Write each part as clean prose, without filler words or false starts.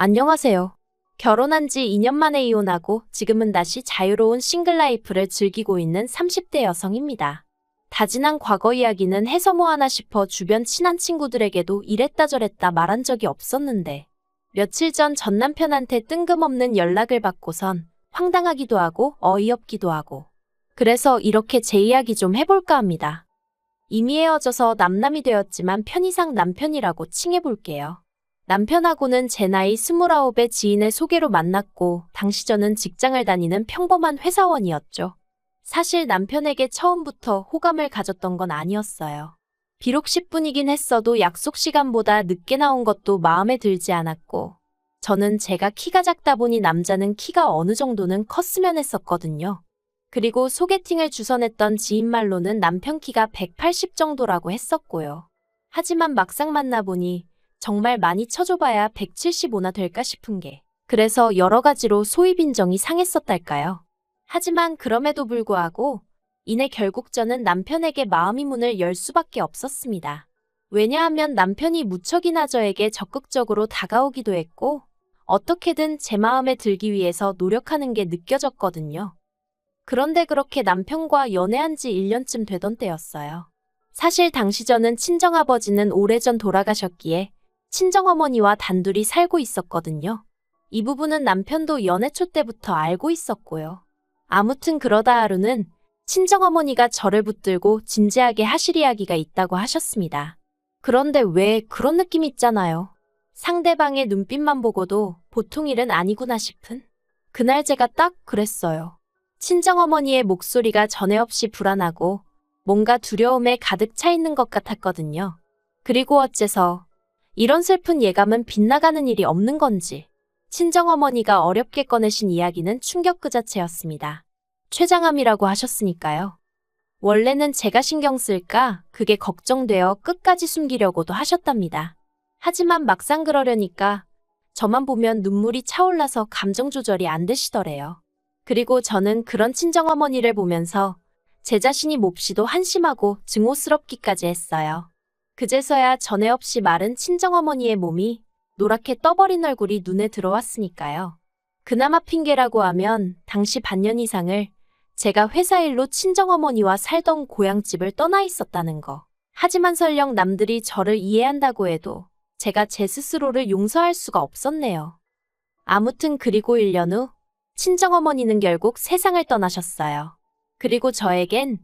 안녕하세요. 결혼한 지 2년 만에 이혼하고 지금은 다시 자유로운 싱글 라이프를 즐기고 있는 30대 여성입니다. 다진한 과거 이야기는 해서 뭐하나 싶어 주변 친한 친구들에게도 이랬다 저랬다 말한 적이 없었는데 며칠 전 남편한테 뜬금없는 연락을 받고선 황당하기도 하고 어이없기도 하고 그래서 이렇게 제 이야기 좀 해볼까 합니다. 이미 헤어져서 남남이 되었지만 편의상 남편이라고 칭해볼게요. 남편하고는 제 나이 29의 지인의 소개로 만났고 당시 저는 직장을 다니는 평범한 회사원이었죠. 사실 남편에게 처음부터 호감을 가졌던 건 아니었어요. 비록 10분이긴 했어도 약속 시간보다 늦게 나온 것도 마음에 들지 않았고 저는 제가 키가 작다 보니 남자는 키가 어느 정도는 컸으면 했었거든요. 그리고 소개팅을 주선했던 지인 말로는 남편 키가 180 정도라고 했었고요. 하지만 막상 만나보니 정말 많이 쳐줘봐야 175나 될까 싶은 게 그래서 여러 가지로 소위 빈정이 상했었달까요. 하지만 그럼에도 불구하고 이내 결국 저는 남편에게 마음의 문을 열 수밖에 없었습니다. 왜냐하면 남편이 무척이나 저에게 적극적으로 다가오기도 했고 어떻게든 제 마음에 들기 위해서 노력하는 게 느껴졌거든요. 그런데 그렇게 남편과 연애한 지 1년쯤 되던 때였어요. 사실 당시 저는 친정아버지는 오래전 돌아가셨기에 친정어머니와 단둘이 살고 있었거든요. 이 부분은 남편도 연애 초 때부터 알고 있었고요. 아무튼 그러다 하루는 친정어머니가 저를 붙들고 진지하게 하실 이야기가 있다고 하셨습니다. 그런데 왜 그런 느낌 있잖아요. 상대방의 눈빛만 보고도 보통 일은 아니구나 싶은? 그날 제가 딱 그랬어요. 친정어머니의 목소리가 전에 없이 불안하고 뭔가 두려움에 가득 차 있는 것 같았거든요. 그리고 어째서 이런 슬픈 예감은 빗나가는 일이 없는 건지 친정어머니가 어렵게 꺼내신 이야기는 충격 그 자체였습니다. 췌장암이라고 하셨으니까요. 원래는 제가 신경 쓸까 그게 걱정되어 끝까지 숨기려고도 하셨답니다. 하지만 막상 그러려니까 저만 보면 눈물이 차올라서 감정 조절이 안 되시더래요. 그리고 저는 그런 친정어머니를 보면서 제 자신이 몹시도 한심하고 증오스럽기까지 했어요. 그제서야 전에 없이 마른 친정어머니의 몸이 노랗게 떠버린 얼굴이 눈에 들어왔으니까요. 그나마 핑계라고 하면 당시 반년 이상을 제가 회사 일로 친정어머니와 살던 고향집을 떠나 있었다는 거. 하지만 설령 남들이 저를 이해한다고 해도 제가 제 스스로를 용서할 수가 없었네요. 아무튼 그리고 1년 후 친정어머니는 결국 세상을 떠나셨어요. 그리고 저에겐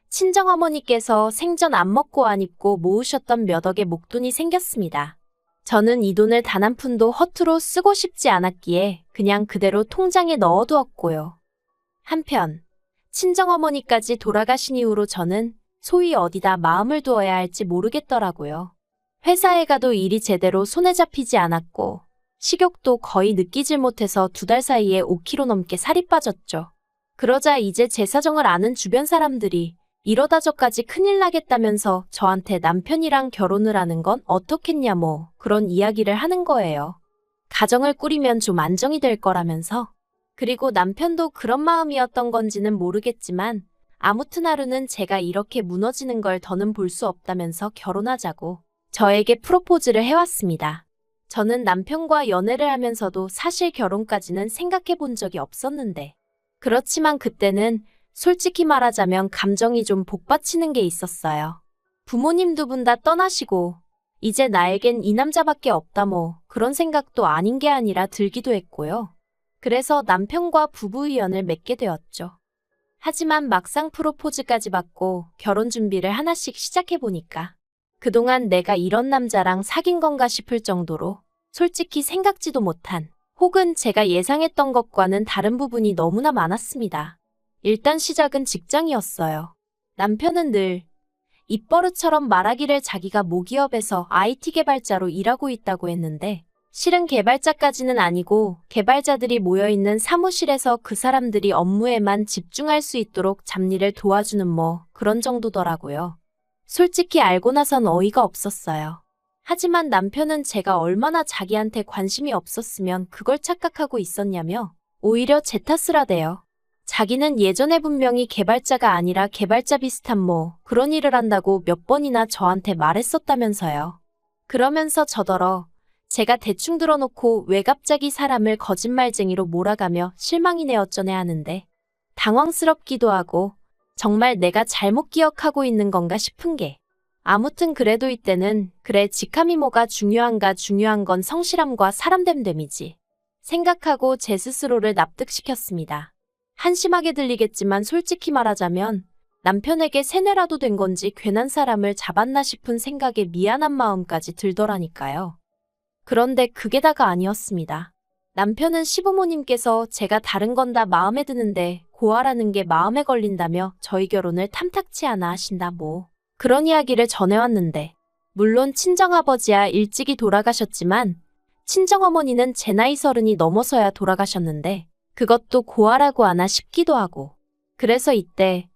친정어머니께서 생전 안 먹고 안 입고 모으셨던 몇 억의 목돈이 생겼습니다. 저는 이 돈을 단 한 푼도 허투루 쓰고 싶지 않았기에 그냥 그대로 통장에 넣어두었고요. 한편 친정어머니까지 돌아가신 이후로 저는 소위 어디다 마음을 두어야 할지 모르겠더라고요. 회사에 가도 일이 제대로 손에 잡히지 않았고 식욕도 거의 느끼질 못해서 2달 사이에 5kg 넘게 살이 빠졌죠. 그러자 이제 제 사정을 아는 주변 사람들이 이러다 저까지 큰일 나겠다면서 저한테 남편이랑 결혼을 하는 건 어떻겠냐 그런 이야기를 하는 거예요. 가정을 꾸리면 좀 안정이 될 거라면서. 그리고 남편도 그런 마음이었던 건지는 모르겠지만 아무튼 하루는 제가 이렇게 무너지는 걸 더는 볼 수 없다면서 결혼하자고 저에게 프로포즈를 해왔습니다. 저는 남편과 연애를 하면서도 사실 결혼까지는 생각해 본 적이 없었는데 그렇지만 그때는 솔직히 말하자면 감정이 좀 복받치는 게 있었어요. 부모님 2분 다 떠나시고 이제 나에겐 이 남자밖에 없다 그런 생각도 아닌 게 아니라 들기도 했고요. 그래서 남편과 부부의연을 맺게 되었죠. 하지만 막상 프로포즈까지 받고 결혼 준비를 하나씩 시작해보니까 그동안 내가 이런 남자랑 사귄 건가 싶을 정도로 솔직히 생각지도 못한 혹은 제가 예상했던 것과는 다른 부분이 너무나 많았습니다. 일단 시작은 직장이었어요. 남편은 늘 입버릇처럼 말하기를 자기가 모기업에서 IT 개발자로 일하고 있다고 했는데 실은 개발자까지는 아니고 개발자들이 모여있는 사무실에서 그 사람들이 업무에만 집중할 수 있도록 잡일을 도와주는 그런 정도더라고요. 솔직히 알고 나선 어이가 없었어요. 하지만 남편은 제가 얼마나 자기한테 관심이 없었으면 그걸 착각하고 있었냐며 오히려 제 탓을 하대요. 자기는 예전에 분명히 개발자가 아니라 개발자 비슷한 그런 일을 한다고 몇 번이나 저한테 말했었다면서요. 그러면서 저더러 제가 대충 들어놓고 왜 갑자기 사람을 거짓말쟁이로 몰아가며 실망이네 어쩌네 하는데 당황스럽기도 하고 정말 내가 잘못 기억하고 있는 건가 싶은 게 아무튼 그래도 이때는 그래 직함이 뭐가 중요한가 중요한 건 성실함과 사람됨됨이지 생각하고 제 스스로를 납득시켰습니다. 한심하게 들리겠지만 솔직히 말하자면 남편에게 세뇌라도 된 건지 괜한 사람을 잡았나 싶은 생각에 미안한 마음까지 들더라니까요. 그런데 그게 다가 아니었습니다. 남편은 시부모님께서 제가 다른 건 다 마음에 드는데 고아라는 게 마음에 걸린다며 저희 결혼을 탐탁치 않아 하신다 그런 이야기를 전해왔는데 물론 친정아버지야 일찍이 돌아가셨지만 친정어머니는 제 나이 30이 넘어서야 돌아가셨는데 그것도 고아라고 하나 싶기도 하고 그래서 이때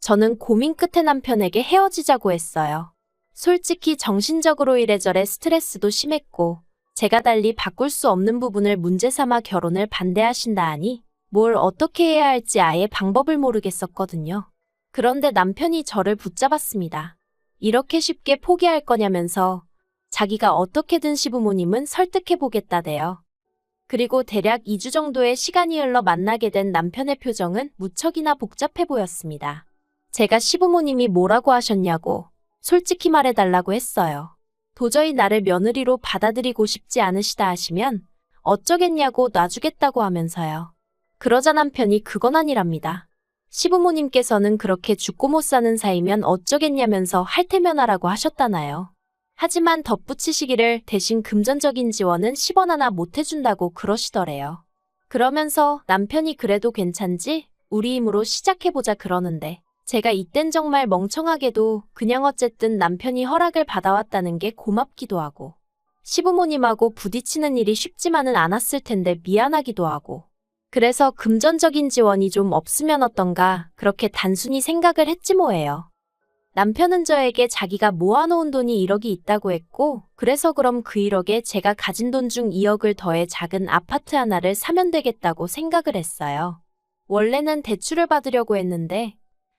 저는 고민 끝에 남편에게 헤어지자고 했어요. 솔직히 정신적으로 이래저래 스트레스도 심했고 제가 달리 바꿀 수 없는 부분을 문제 삼아 결혼을 반대하신다 하니 뭘 어떻게 해야 할지 아예 방법을 모르겠었거든요. 그런데 남편이 저를 붙잡았습니다. 이렇게 쉽게 포기할 거냐면서 자기가 어떻게든 시부모님은 설득해보겠다대요. 그리고 대략 2주 정도의 시간이 흘러 만나게 된 남편의 표정은 무척이나 복잡해 보였습니다. 제가 시부모님이 뭐라고 하셨냐고 솔직히 말해달라고 했어요. 도저히 나를 며느리로 받아들이고 싶지 않으시다 하시면 어쩌겠냐고 놔주겠다고 하면서요. 그러자 남편이 그건 아니랍니다. 시부모님께서는 그렇게 죽고 못 사는 사이면 어쩌겠냐면서 할테면하라고 하셨다나요. 하지만 덧붙이시기를 대신 금전적인 지원은 10원 하나 못 해준다고 그러시더래요. 그러면서 남편이 그래도 괜찮지? 우리 힘으로 시작해보자 그러는데 제가 이땐 정말 멍청하게도 그냥 어쨌든 남편이 허락을 받아왔다는 게 고맙기도 하고 시부모님하고 부딪히는 일이 쉽지만은 않았을 텐데 미안하기도 하고 그래서 금전적인 지원이 좀 없으면 어떤가 그렇게 단순히 생각을 했지 뭐예요. 남편은 저에게 자기가 모아놓은 돈이 1억이 있다고 했고 그래서 그럼 그 1억에 제가 가진 돈 중 2억을 더해 작은 아파트 하나를 사면 되겠다고 생각을 했어요. 원래는 대출을 받으려고 했는데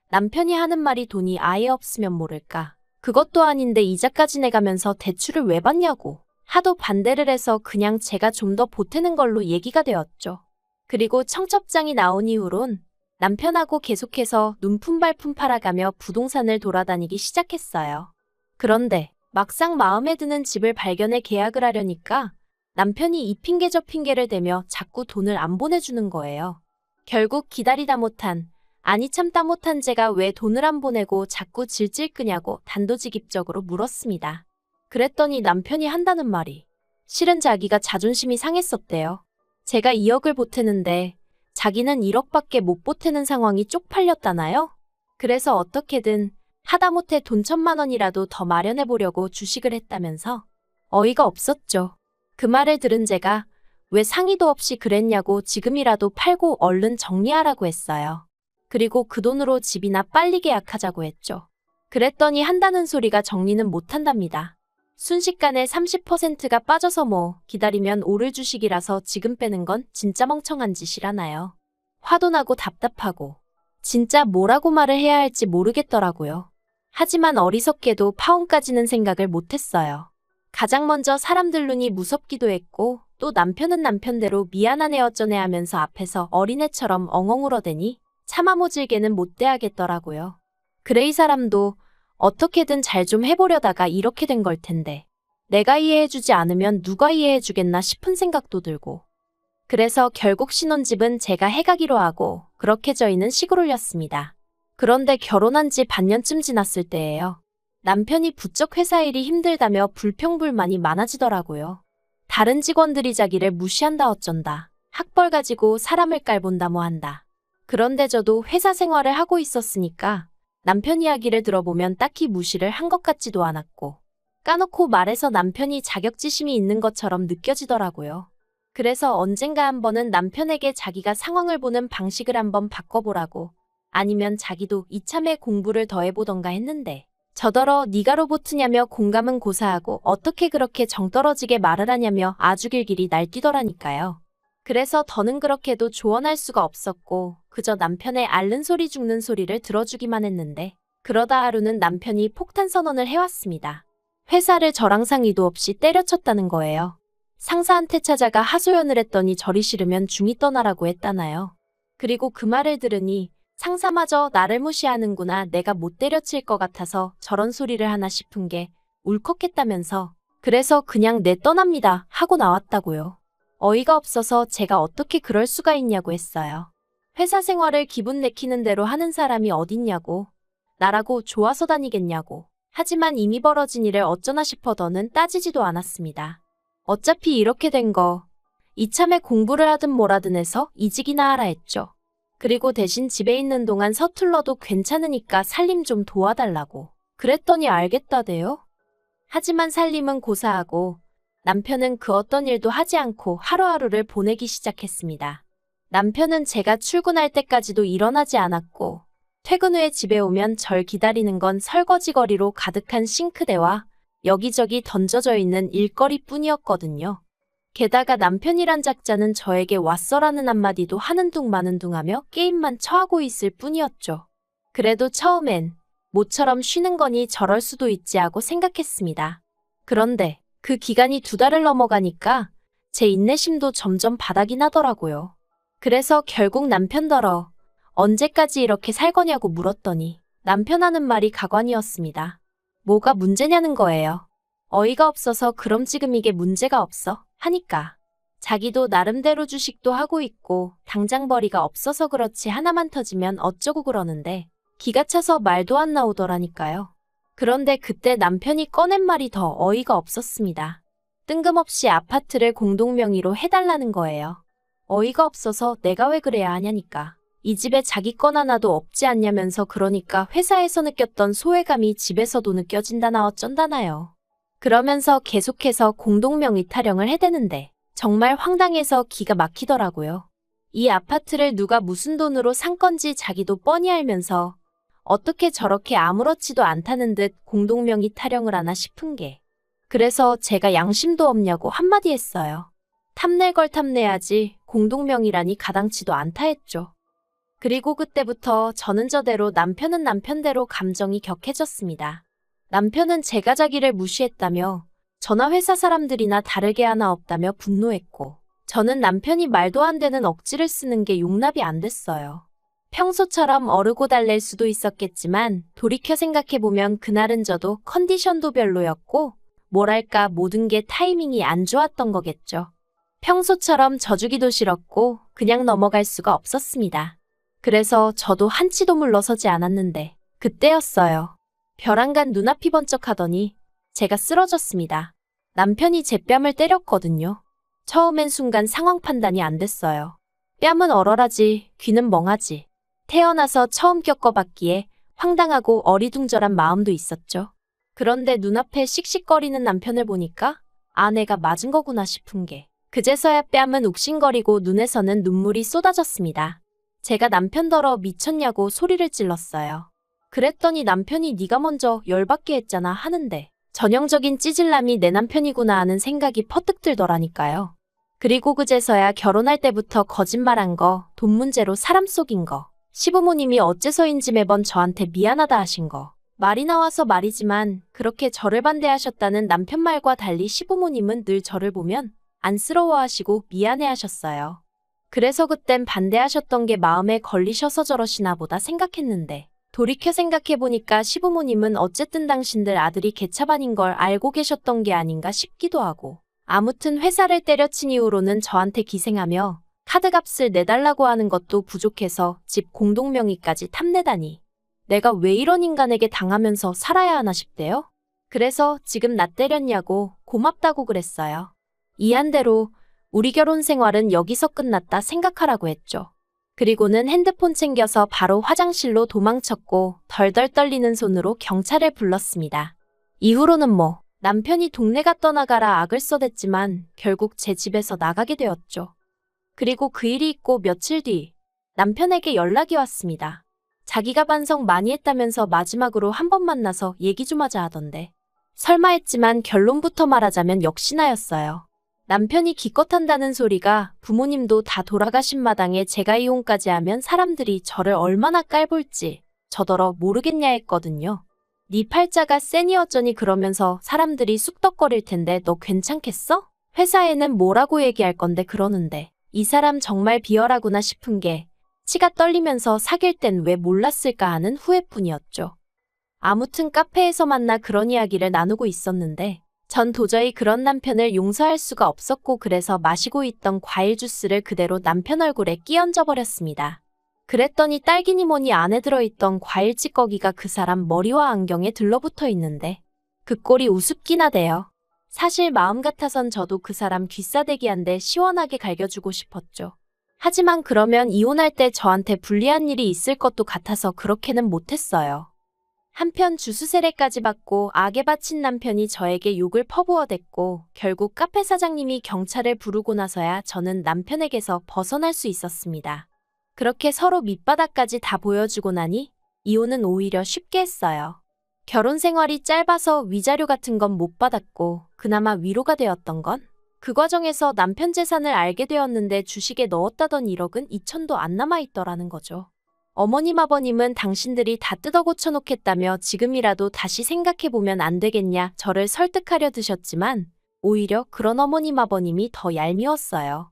남편이 하는 말이 돈이 아예 없으면 모를까. 그것도 아닌데 이자까지 내가면서 대출을 왜 받냐고. 하도 반대를 해서 그냥 제가 좀 더 보태는 걸로 얘기가 되었죠. 그리고 청첩장이 나온 이후론 남편하고 계속해서 눈품발품 팔아가며 부동산을 돌아다니기 시작했어요. 그런데 막상 마음에 드는 집을 발견해 계약을 하려니까 남편이 이 핑계 저 핑계를 대며 자꾸 돈을 안 보내주는 거예요. 결국 기다리다 못한 아니 참다 못한 제가 왜 돈을 안 보내고 자꾸 질질 끄냐고 단도직입적으로 물었습니다. 그랬더니 남편이 한다는 말이 실은 자기가 자존심이 상했었대요. 제가 2억을 보태는데 자기는 1억밖에 못 보태는 상황이 쪽팔렸다나요? 그래서 어떻게든 하다못해 돈 1,000만 원이라도 더 마련해보려고 주식을 했다면서 어이가 없었죠. 그 말을 들은 제가 왜 상의도 없이 그랬냐고 지금이라도 팔고 얼른 정리하라고 했어요. 그리고 그 돈으로 집이나 빨리 계약하자고 했죠. 그랬더니 한다는 소리가 정리는 못한답니다. 순식간에 30%가 빠져서 기다리면 오를 주식이라서 지금 빼는 건 진짜 멍청한 짓이라나요. 화도 나고 답답하고 진짜 뭐라고 말을 해야 할지 모르겠더라고요. 하지만 어리석게도 파혼까지는 생각을 못했어요. 가장 먼저 사람들 눈이 무섭기도 했고 또 남편은 남편대로 미안하네 어쩌네 하면서 앞에서 어린애처럼 엉엉 울어대니 차마 모질게는 못 대하겠더라고요. 그래 이 사람도 어떻게든 잘 좀 해보려다가 이렇게 된 걸 텐데 내가 이해해주지 않으면 누가 이해해주겠나 싶은 생각도 들고 그래서 결국 신혼집은 제가 해가기로 하고 그렇게 저희는 시골을였습니다. 그런데 결혼한 지 반년쯤 지났을 때예요. 남편이 부쩍 회사 일이 힘들다며 불평불만이 많아지더라고요. 다른 직원들이 자기를 무시한다 어쩐다. 학벌 가지고 사람을 깔본다 한다. 그런데 저도 회사 생활을 하고 있었으니까 남편 이야기를 들어보면 딱히 무시를 한 것 같지도 않았고 까놓고 말해서 남편이 자격지심이 있는 것처럼 느껴지더라고요. 그래서 언젠가 한 번은 남편에게 자기가 상황을 보는 방식을 한번 바꿔보라고 아니면 자기도 이참에 공부를 더 해보던가 했는데 저더러 네가 로봇이냐며 공감은 고사하고 어떻게 그렇게 정떨어지게 말을 하냐며 아주 길길이 날뛰더라니까요. 그래서 더는 그렇게도 조언할 수가 없었고 그저 남편의 앓는 소리 죽는 소리를 들어주기만 했는데 그러다 하루는 남편이 폭탄 선언을 해왔습니다. 회사를 저랑 상의도 없이 때려쳤다는 거예요. 상사한테 찾아가 하소연을 했더니 절이 싫으면 중이 떠나라고 했다나요. 그리고 그 말을 들으니 상사마저 나를 무시하는구나, 내가 못 때려칠 것 같아서 저런 소리를 하나 싶은 게 울컥했다면서 그래서 그냥 내 떠납니다 하고 나왔다고요. 어이가 없어서 제가 어떻게 그럴 수가 있냐고 했어요. 회사 생활을 기분 내키는 대로 하는 사람이 어딨냐고. 나라고 좋아서 다니겠냐고. 하지만 이미 벌어진 일을 어쩌나 싶어 더는 따지지도 않았습니다. 어차피 이렇게 된 거 이참에 공부를 하든 뭐라든 해서 이직이나 하라 했죠. 그리고 대신 집에 있는 동안 서툴러도 괜찮으니까 살림 좀 도와달라고. 그랬더니 알겠다대요. 하지만 살림은 고사하고 남편은 그 어떤 일도 하지 않고 하루하루를 보내기 시작했습니다. 남편은 제가 출근할 때까지도 일어나지 않았고 퇴근 후에 집에 오면 절 기다리는 건 설거지거리로 가득한 싱크대와 여기저기 던져져 있는 일거리뿐이었거든요. 게다가 남편이란 작자는 저에게 왔어라는 한마디도 하는 둥 마는 둥 하며 게임만 처하고 있을 뿐이었죠. 그래도 처음엔 모처럼 쉬는 거니 저럴 수도 있지 하고 생각했습니다. 그런데 그 기간이 2달을 넘어가니까 제 인내심도 점점 바닥이 나더라고요. 그래서 결국 남편더러 언제까지 이렇게 살 거냐고 물었더니 남편 하는 말이 가관이었습니다. 뭐가 문제냐는 거예요. 어이가 없어서 그럼 지금 이게 문제가 없어 하니까. 자기도 나름대로 주식도 하고 있고 당장 벌이가 없어서 그렇지 하나만 터지면 어쩌고 그러는데 기가 차서 말도 안 나오더라니까요. 그런데 그때 남편이 꺼낸 말이 더 어이가 없었습니다. 뜬금없이 아파트를 공동명의로 해달라는 거예요. 어이가 없어서 내가 왜 그래야 하냐니까. 이 집에 자기 건 하나도 없지 않냐면서 그러니까 회사에서 느꼈던 소외감이 집에서도 느껴진다나 어쩐다나요. 그러면서 계속해서 공동명의 타령을 해대는데 정말 황당해서 기가 막히더라고요. 이 아파트를 누가 무슨 돈으로 산 건지 자기도 뻔히 알면서 어떻게 저렇게 아무렇지도 않다는 듯 공동명의 타령을 하나 싶은 게. 그래서 제가 양심도 없냐고 한마디 했어요. 탐낼 걸 탐내야지 공동명의라니 가당치도 않다 했죠. 그리고 그때부터 저는 저대로 남편은 남편대로 감정이 격해졌습니다. 남편은 제가 자기를 무시했다며 저나 회사 사람들이나 다르게 하나 없다며 분노했고 저는 남편이 말도 안 되는 억지를 쓰는 게 용납이 안 됐어요. 평소처럼 어르고 달랠 수도 있었겠지만 돌이켜 생각해보면 그날은 저도 컨디션도 별로였고 뭐랄까 모든 게 타이밍이 안 좋았던 거겠죠. 평소처럼 져주기도 싫었고 그냥 넘어갈 수가 없었습니다. 그래서 저도 한치도 물러서지 않았는데 그때였어요. 벼랑간 눈앞이 번쩍하더니 제가 쓰러졌습니다. 남편이 제 뺨을 때렸거든요. 처음엔 순간 상황 판단이 안 됐어요. 뺨은 얼얼하지 귀는 멍하지. 태어나서 처음 겪어봤기에 황당하고 어리둥절한 마음도 있었죠. 그런데 눈앞에 씩씩거리는 남편을 보니까 내가 맞은 거구나 싶은 게 그제서야 뺨은 욱신거리고 눈에서는 눈물이 쏟아졌습니다. 제가 남편더러 미쳤냐고 소리를 찔렀어요. 그랬더니 남편이 네가 먼저 열받게 했잖아 하는데 전형적인 찌질남이 내 남편이구나 하는 생각이 퍼뜩 들더라니까요. 그리고 그제서야 결혼할 때부터 거짓말한 거, 돈 문제로 사람 속인 거, 시부모님이 어째서인지 매번 저한테 미안하다 하신 거, 말이 나와서 말이지만 그렇게 저를 반대하셨다는 남편 말과 달리 시부모님은 늘 저를 보면 안쓰러워하시고 미안해하셨어요. 그래서 그땐 반대하셨던 게 마음에 걸리셔서 저러시나 보다 생각했는데 돌이켜 생각해보니까 시부모님은 어쨌든 당신들 아들이 개차반인 걸 알고 계셨던 게 아닌가 싶기도 하고 아무튼 회사를 때려친 이후로는 저한테 기생하며 카드값을 내달라고 하는 것도 부족해서 집 공동명의까지 탐내다니 내가 왜 이런 인간에게 당하면서 살아야 하나 싶대요. 그래서 지금 나 때렸냐고 고맙다고 그랬어요. 이한대로 우리 결혼 생활은 여기서 끝났다 생각하라고 했죠. 그리고는 핸드폰 챙겨서 바로 화장실로 도망쳤고 덜덜 떨리는 손으로 경찰을 불렀습니다. 이후로는 남편이 동네가 떠나가라 악을 써댔지만 결국 제 집에서 나가게 되었죠. 그리고 그 일이 있고 며칠 뒤 남편에게 연락이 왔습니다. 자기가 반성 많이 했다면서 마지막으로 한 번 만나서 얘기 좀 하자 하던데 설마 했지만 결론부터 말하자면 역시나였어요. 남편이 기껏 한다는 소리가 부모님도 다 돌아가신 마당에 제가 이혼까지 하면 사람들이 저를 얼마나 깔볼지 저더러 모르겠냐 했거든요. 네 팔자가 세니 어쩌니 그러면서 사람들이 쑥덕거릴 텐데 너 괜찮겠어? 회사에는 뭐라고 얘기할 건데 그러는데 이 사람 정말 비열하구나 싶은 게 치가 떨리면서 사귈 땐 왜 몰랐을까 하는 후회뿐이었죠. 아무튼 카페에서 만나 그런 이야기를 나누고 있었는데 전 도저히 그런 남편을 용서할 수가 없었고 그래서 마시고 있던 과일 주스를 그대로 남편 얼굴에 끼얹어 버렸습니다. 그랬더니 딸기니 뭐니 안에 들어있던 과일 찌꺼기가 그 사람 머리와 안경에 들러붙어 있는데 그 꼴이 우습긴 하대요. 사실 마음 같아선 저도 그 사람 귀싸대기한데 시원하게 갈겨주고 싶었죠. 하지만 그러면 이혼할 때 저한테 불리한 일이 있을 것도 같아서 그렇게는 못했어요. 한편 주수 세례까지 받고 악에 바친 남편이 저에게 욕을 퍼부어댔고 결국 카페 사장님이 경찰을 부르고 나서야 저는 남편에게서 벗어날 수 있었습니다. 그렇게 서로 밑바닥까지 다 보여주고 나니 이혼은 오히려 쉽게 했어요. 결혼 생활이 짧아서 위자료 같은 건 못 받았고 그나마 위로가 되었던 건 그 과정에서 남편 재산을 알게 되었는데 주식에 넣었다던 1억은 2천도 안 남아있더라는 거죠. 어머님 아버님은 당신들이 다 뜯어 고쳐놓겠다며 지금이라도 다시 생각해보면 안 되겠냐 저를 설득하려 드셨지만 오히려 그런 어머님 아버님이 더 얄미웠어요.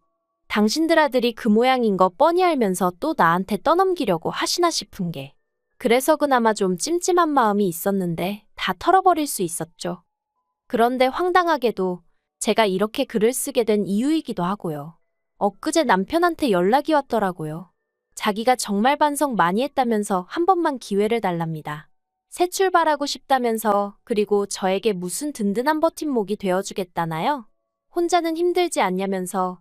당신들 아들이 그 모양인 거 뻔히 알면서 또 나한테 떠넘기려고 하시나 싶은 게 그래서 그나마 좀 찜찜한 마음이 있었는데 다 털어버릴 수 있었죠. 그런데 황당하게도 제가 이렇게 글을 쓰게 된 이유이기도 하고요. 엊그제 남편한테 연락이 왔더라고요. 자기가 정말 반성 많이 했다면서 한 번만 기회를 달랍니다. 새 출발하고 싶다면서 그리고 저에게 무슨 든든한 버팀목이 되어주겠다나요? 혼자는 힘들지 않냐면서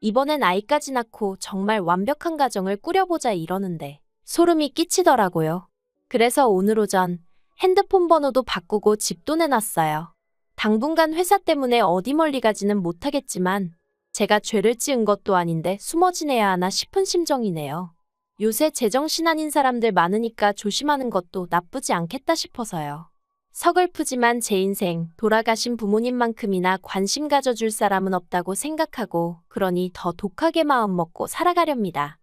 이번엔 아이까지 낳고 정말 완벽한 가정을 꾸려보자 이러는데 소름이 끼치더라고요. 그래서 오늘 오전 핸드폰 번호도 바꾸고 집도 내놨어요. 당분간 회사 때문에 어디 멀리 가지는 못하겠지만 제가 죄를 지은 것도 아닌데 숨어 지내야 하나 싶은 심정이네요. 요새 제정신 아닌 사람들 많으니까 조심하는 것도 나쁘지 않겠다 싶어서요. 서글프지만 제 인생 돌아가신 부모님만큼이나 관심 가져줄 사람은 없다고 생각하고 그러니 더 독하게 마음 먹고 살아가렵니다.